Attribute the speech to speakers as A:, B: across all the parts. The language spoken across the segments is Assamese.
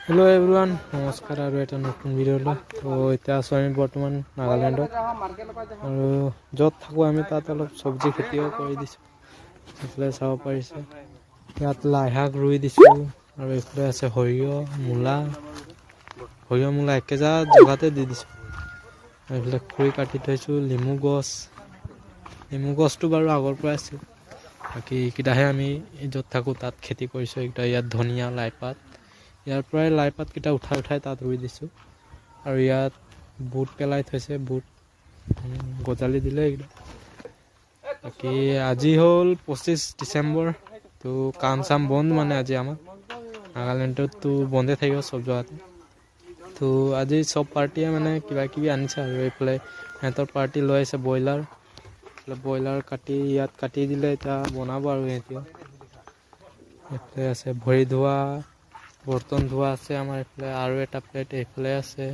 A: हेलो एवरीवन नमस्कार और এটা নতুন ভিডিও তো এতিয়া আছো আমি বৰ্তমান নাগালেণ্ডত আৰু য'ত থাকো আমি তাত অলপ সবজি খেতিও কৰি দিছো এফালে চাব পাৰিছে ইয়াত লাই শাক ৰুই দিছো আৰু এফালে আছে সৰিয়হ মূলা একেজা জগাতে দি দিছো এফালে খুৰি কাটি থৈছো লিমু গছটো বাৰু আগৰ পৰা আছে বাকি কিটাহে আমি য'ত থাকো তাত খেতি কৰিছো একটা ইয়াত ধনিয়া লাই পাত ইয়াৰ পৰাই লাই পাত কিটা উঠাই তাত ৰুই দিছো আৰু ইয়াত বুট পেলাই থৈছে বুট গজালি দিলে বাকি আজি হল 25 ডিসেম্বৰ তো কাম চাম বন্ধ মানে আজি আমাৰ নাগালেণ্ডত তো বন্ধে থাকিব সব জগাতে তো আজি সব পাৰ্টিয়ে মানে কিবা কিবি আনিছে আৰু এইফালে হেতৰ পাৰ্টি লৈ আছে ব্ৰইলাৰ কাটি ইয়াত কাটি দিলে এটা বনাব আৰু এতিয়া এফালে আছে ভৰি ধোৱা বৰ্তন ধোৱা আছে আমাৰ এফালে আৰু এটা প্লেট এফালে আছে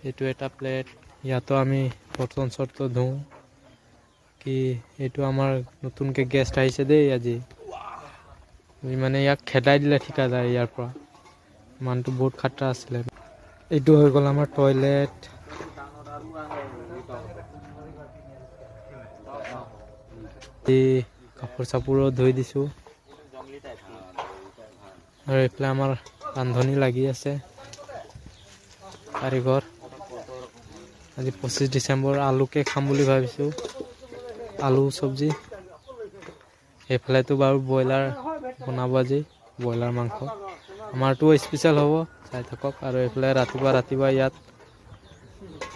A: এটো এটা প্লেট ইয়াতো আমি বৰ্তন সৰ্ত ধুও কি এটো আমাৰ নতুনকে গেষ্ট আহিছে দেই আজি মানে ইয়াক খেদাই দিলে ঠিকাদাৰ ইয়াৰ পৰা মানটো বহুত খাটৰা আছিল এটো হৈ গল আমাৰ টয়লেট কাপোৰ চাপোৰো ধুই দিছো আৰু এফালে আমাৰ ৰান্ধনি লাগি আছে কাৰিকৰ আজি 25 ডিসেম্বৰ আলুকে খাম বুলি ভাবিছো আলু সবজি এফালে তো বাৰু ব্ৰইলাৰ বনাব আজি ব্ৰইলাৰ মাংস আমাৰটো স্পেশাল হ'ব চাই থাকক আৰু এফালে ৰাতিপুৱা ইয়াত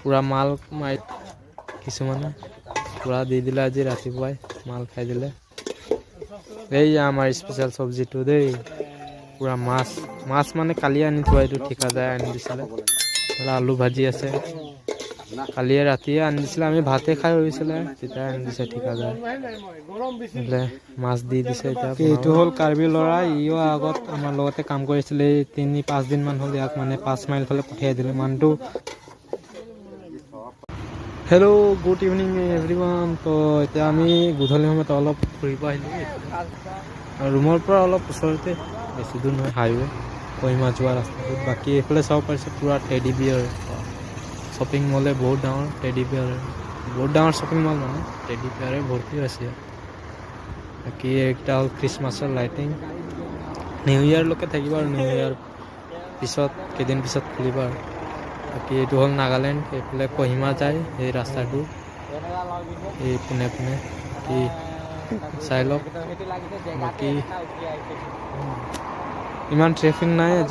A: পুৰা মাল মাই কিছুমানে পুৰা দি দিলে আজি ৰাতিপুৱাই মাল খাই দিলে এই আমাৰ স্পেশাল সবজিটো দেই পুৰা মাছ মানে কালি আনি থোৱা এইটো ঠিকাদাৰ আনি দিছিলে আলু ভাজি আছে কালি ৰাতিয়ে আনি দিছিলে আমি ভাতে খাই হৈছিলে তেতিয়া আনি দিছে ঠিকাদাৰ মাছ দি দিছে এতিয়া এইটো হল কাৰ্বি লৰা ইও আগত আমাৰ লগতে কাম কৰিছিলে 3-5 দিন মান হল ইয়াক মানে 5 মাইল ফালে পঠিয়াই দিলে মানটো হেল্ল গুড ইভিনিং এভৰিৱান তো এতিয়া আমি গধূলি সময়ত অলপ ফুৰিব আহিলো ৰুমৰ পৰা অলপ ওচৰতে বেছি দূৰ নহয় হাইৱে কহিমা যোৱা ৰাস্তাটো বাকি এফালে চাব পাৰিছে পুৰা টেডি বিয়াৰ শপিং মলে বহুত ডাঙৰ টেডি বিয়াৰ বহুত ডাঙৰ শপিং মল মানে টেডি বিয়াৰে ভৰ্তি আছে বাকি একটা হল ক্ৰিসমাছৰ লাইটিং নিউ ইয়াৰ লৈকে থাকিব আৰু নিউ ইয়াৰ পিছত কেদিন পিছত খুলিব আৰু বাকি এইটো হল নাগালেণ্ড এফালে কহিমা যায় এই ৰাস্তাটো এই পুনে কি চাই লওক বাকি ইমান ট্ৰেফিক নাই